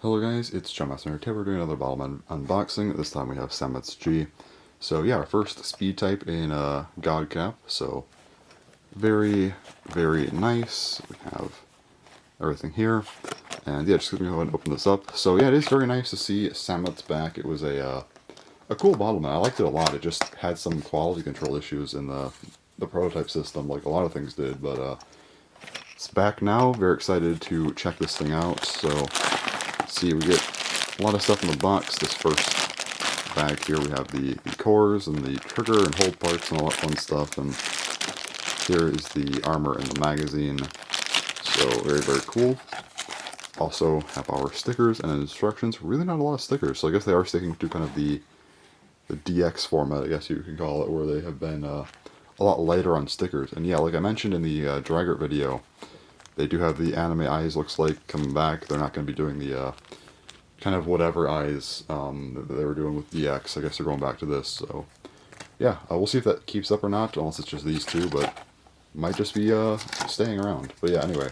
Hello guys, it's John Messenger. Today we're doing another Bottleman unboxing. This time we have Samets G. So yeah, our first speed type in God Cap. So very, very nice. We have everything here. And yeah, just gonna go ahead and open this up. So yeah, it is very nice to see Samets back. It was a cool Bottleman. I liked it a lot. It just had some quality control issues in the prototype system, like a lot of things did. But it's back now. Very excited to check this thing out. So see, we get a lot of stuff in the box. This first bag here, we have the cores and the trigger and hold parts and all that fun stuff. And here is the armor and the magazine. So very, very cool. Also have our stickers and instructions. Really not a lot of stickers, so I guess they are sticking to kind of the DX format, I guess you can call it, where they have been a lot lighter on stickers. And yeah, like I mentioned in the Draggart video, they do have the anime eyes, looks like, coming back. They're not going to be doing the kind of whatever eyes that they were doing with DX. I guess they're going back to this. So yeah, we'll see if that keeps up or not, unless it's just these two, but might just be staying around. But yeah, anyway.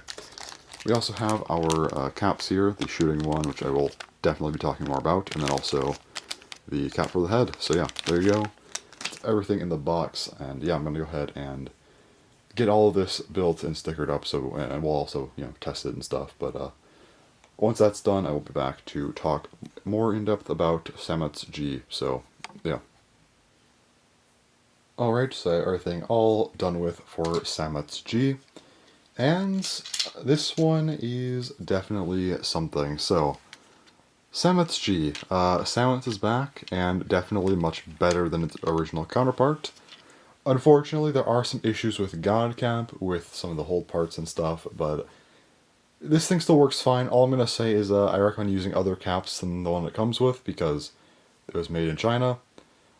We also have our caps here, the shooting one, which I will definitely be talking more about, and then also the cap for the head. So yeah, there you go. That's everything in the box, and yeah, I'm going to go ahead and get all of this built and stickered up, so, and we'll also, test it and stuff. But once that's done, I will be back to talk more in depth about Samets G. So yeah. Alright, so everything all done with for Samets G. And this one is definitely something. So, Samets G. Samets is back, and definitely much better than its original counterpart. Unfortunately, there are some issues with God Cap, with some of the hold parts and stuff, but this thing still works fine. All I'm going to say is I recommend using other caps than the one it comes with, because it was made in China.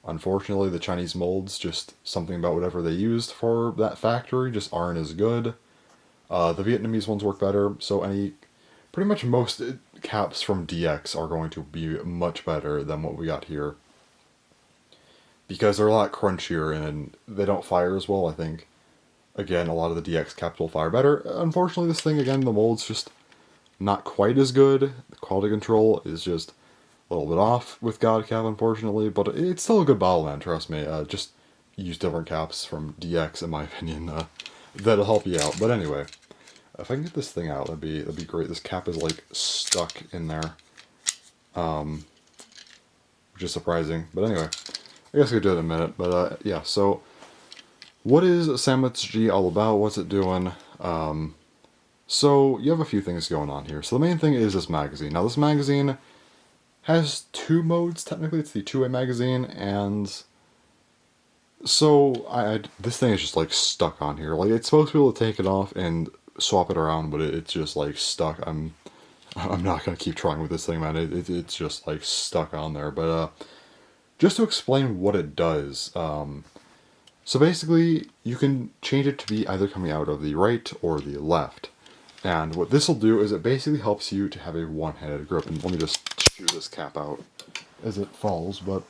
Unfortunately, the Chinese molds, just something about whatever they used for that factory, just aren't as good. The Vietnamese ones work better, so pretty much most caps from DX are going to be much better than what we got here. Because they're a lot crunchier and they don't fire as well, I think. Again, a lot of the DX caps will fire better. Unfortunately, this thing, again, the mold's just not quite as good. The quality control is just a little bit off with God Cap, unfortunately, but it's still a good Bottleman, trust me. Just use different caps from DX, in my opinion. That'll help you out. But anyway, if I can get this thing out, that'd be great. This cap is like stuck in there, which is surprising. But anyway, I guess I could do it in a minute. But yeah, so what is Samets G all about? What's it doing? So you have a few things going on here. So the main thing is this magazine. Now this magazine has two modes. Technically, it's the two-way magazine, and so this thing is just like stuck on here. Like it's supposed to be able to take it off and swap it around, but it's just like stuck. I'm not gonna keep trying with this thing, man. It's just like stuck on there. But just to explain what it does, so basically you can change it to be either coming out of the right or the left. And what this will do is it basically helps you to have a one-handed grip. And let me just shoot this cap out as it falls. But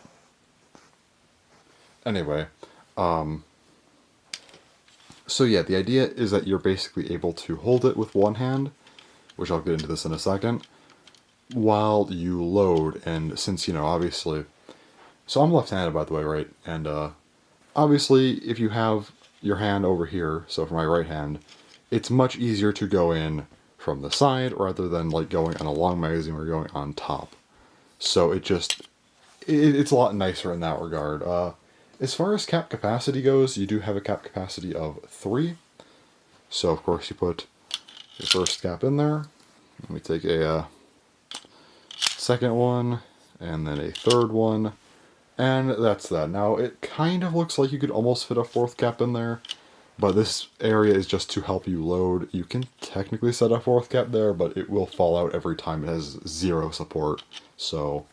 anyway, so yeah, the idea is that you're basically able to hold it with one hand, which I'll get into this in a second, while you load. And since, obviously, so I'm left-handed, by the way, right? And obviously, if you have your hand over here, so for my right hand, it's much easier to go in from the side rather than like going on a long magazine or going on top. So it's a lot nicer in that regard. As far as cap capacity goes, you do have a cap capacity of 3. So of course you put your first cap in there. Let me take a second one, and then a third one, and that's that. Now it kind of looks like you could almost fit a 4th cap in there, but this area is just to help you load. You can technically set a 4th cap there, but it will fall out every time. It has 0 support, so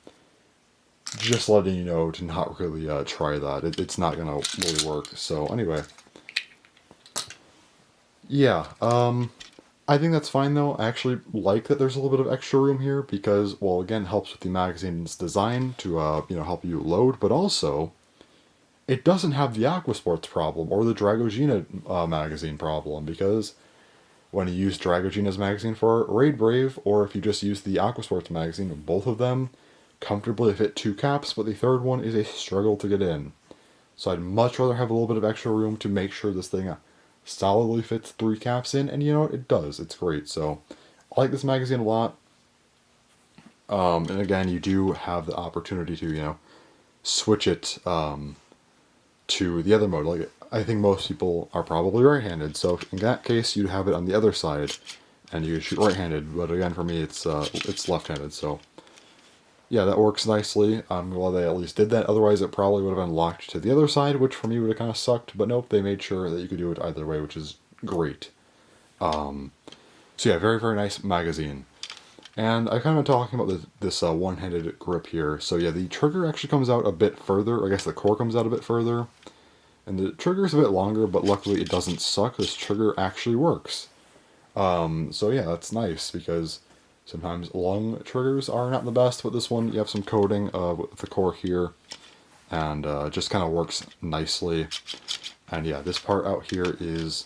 just letting you know to not really try that. It's not going to really work. So anyway, yeah, I think that's fine though. I actually like that there's a little bit of extra room here because, well, again, it helps with the magazine's design to, help you load, but also it doesn't have the Aquasports problem or the Dragogina magazine problem, because when you use Dragogina's magazine for Raid Brave, or if you just use the Aquasports magazine, both of them comfortably fit 2 caps, but the third one is a struggle to get in. So I'd much rather have a little bit of extra room to make sure this thing solidly fits 3 caps in, and you know what, it does. It's great. So I like this magazine a lot. And again, you do have the opportunity to, switch it to the other mode. Like, I think most people are probably right-handed, so in that case, you'd have it on the other side, and you shoot right-handed. But again, for me, it's left-handed. So yeah, that works nicely. I'm glad they at least did that. Otherwise, it probably would have been locked to the other side, which for me would have kind of sucked. But nope, they made sure that you could do it either way, which is great. So yeah, very, very nice magazine. And I kind of been talking about this one-handed grip here. So yeah, the trigger actually comes out a bit further. I guess the core comes out a bit further. And the trigger is a bit longer, but luckily it doesn't suck. This trigger actually works. So yeah, that's nice, because sometimes long triggers are not the best, but this one, you have some coating with the core here, and it just kind of works nicely. And yeah, this part out here is...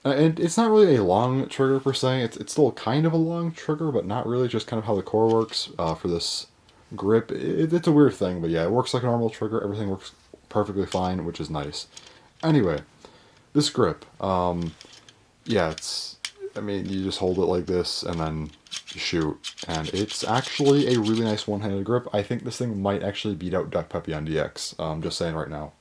and it's not really a long trigger per se. It's still kind of a long trigger, but not really. Just kind of how the core works for this grip. It's a weird thing, but yeah, it works like a normal trigger. Everything works perfectly fine, which is nice. Anyway, this grip. Yeah, I mean, you just hold it like this and then shoot, and it's actually a really nice one-handed grip. I think this thing might actually beat out Duck Peppy on DX. Just saying right now.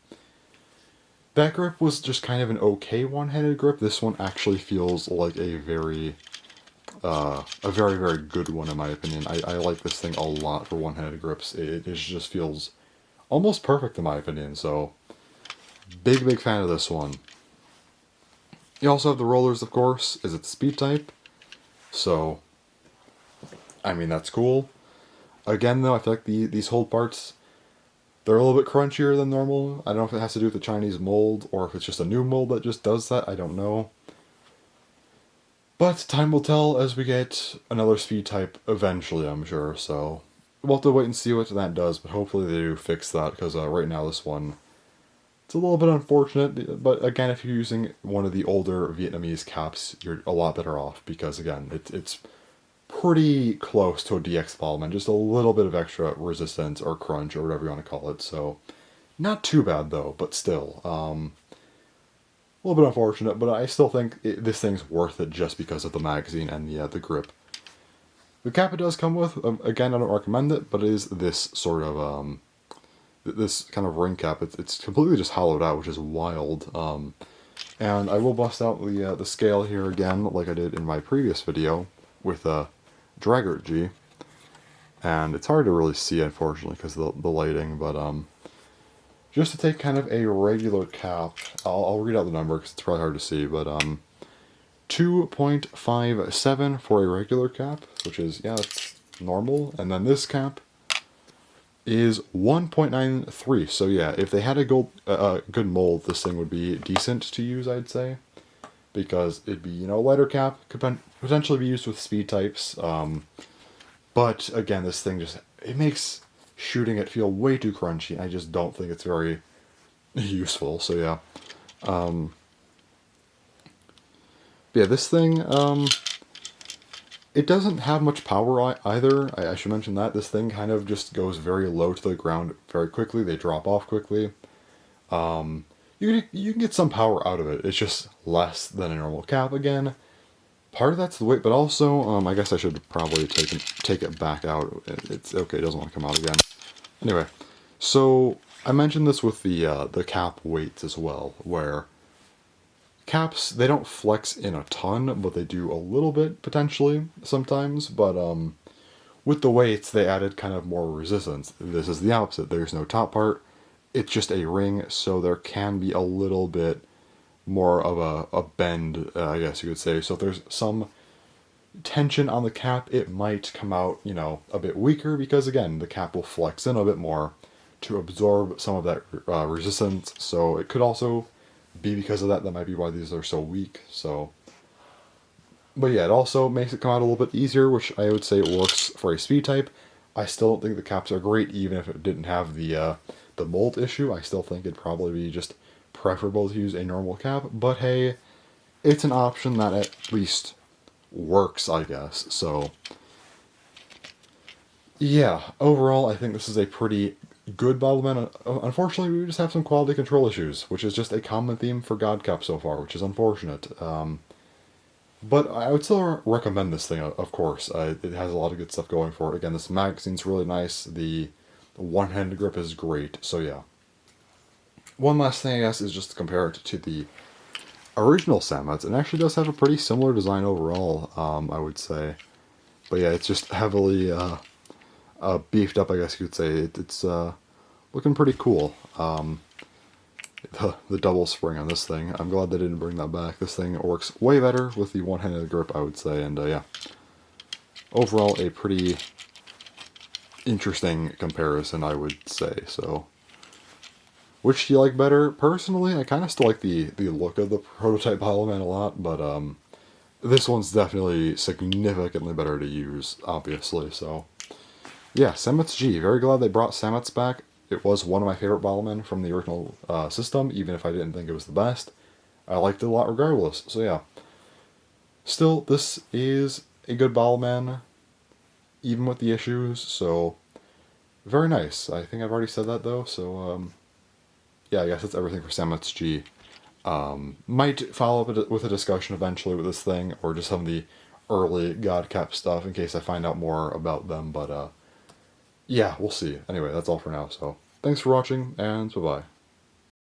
That grip was just kind of an okay one-handed grip. This one actually feels like a very, very good one in my opinion. I like this thing a lot for one-handed grips. It just feels almost perfect in my opinion, so big fan of this one. You also have the rollers, of course. Is it the speed type? So, I mean, that's cool. Again, though, I feel like these hold parts, they're a little bit crunchier than normal. I don't know if it has to do with the Chinese mold, or if it's just a new mold that just does that. I don't know. But time will tell as we get another speed type eventually, I'm sure. So, we'll have to wait and see what that does, but hopefully they do fix that, because right now this one... it's a little bit unfortunate, but again, if you're using one of the older Vietnamese caps, you're a lot better off, because again, it's pretty close to a DX Bottleman, just a little bit of extra resistance or crunch or whatever you want to call it. So not too bad though, but still a little bit unfortunate. But I still think this thing's worth it just because of the magazine and the grip. The cap it does come with, again, I don't recommend it, but it is this sort of this kind of ring cap. It's completely just hollowed out, which is wild. And I will bust out the scale here again, like I did in my previous video with Dragger G. And it's hard to really see, unfortunately, because of the lighting. But just to take kind of a regular cap, I'll read out the number because it's probably hard to see. But 2.57 for a regular cap, which is, yeah, that's normal. And then this cap is 1.93. So yeah, if they had a good mold, this thing would be decent to use, I'd say, because it'd be, a lighter cap, could potentially be used with speed types. But again, this thing it makes shooting it feel way too crunchy. I just don't think it's very useful. So yeah, yeah, this thing, it doesn't have much power either. I should mention that. This thing kind of just goes very low to the ground very quickly. They drop off quickly. You can get some power out of it. It's just less than a normal cap again. Part of that's the weight, but also, I guess I should probably take it back out. It's okay, it doesn't want to come out again. Anyway, so I mentioned this with the cap weights as well, where caps, they don't flex in a ton, but they do a little bit, potentially, sometimes. But with the weights, they added kind of more resistance. This is the opposite. There's no top part. It's just a ring, so there can be a little bit more of a bend, I guess you could say. So if there's some tension on the cap, it might come out, a bit weaker, because again, the cap will flex in a bit more to absorb some of that resistance. So it could also be because of that. That might be why these are so weak. So, but yeah, it also makes it come out a little bit easier, which I would say works for a speed type. I still don't think the caps are great, even if it didn't have the mold issue. I still think it'd probably be just preferable to use a normal cap, but hey, it's an option that at least works, I guess. So, yeah, overall, I think this is a pretty good Bottleman. Unfortunately, we just have some quality control issues, which is just a common theme for God Cap so far, which is unfortunate. But I would still recommend this thing, of course. It has a lot of good stuff going for it. Again, this magazine's really nice. The one-handed grip is great. So yeah. One last thing, I guess, is just to compare it to the original Samets. It actually does have a pretty similar design overall, I would say. But yeah, it's just heavily beefed up, I guess you could say. It's looking pretty cool. The double spring on this thing. I'm glad they didn't bring that back. This thing works way better with the one-handed grip, I would say. And yeah, overall a pretty interesting comparison, I would say. So, which do you like better? Personally, I kind of still like the look of the prototype Bottleman a lot, but this one's definitely significantly better to use, obviously. So yeah, Samets G. Very glad they brought Samets back. It was one of my favorite Bottlemen from the original system, even if I didn't think it was the best. I liked it a lot regardless. So yeah. Still, this is a good Bottleman, even with the issues, so very nice. I think I've already said that though, so yeah, I guess that's everything for Samets G. Might follow up with a discussion eventually with this thing, or just some of the early God Cap stuff in case I find out more about them, but yeah, we'll see. Anyway, that's all for now, so thanks for watching, and bye-bye.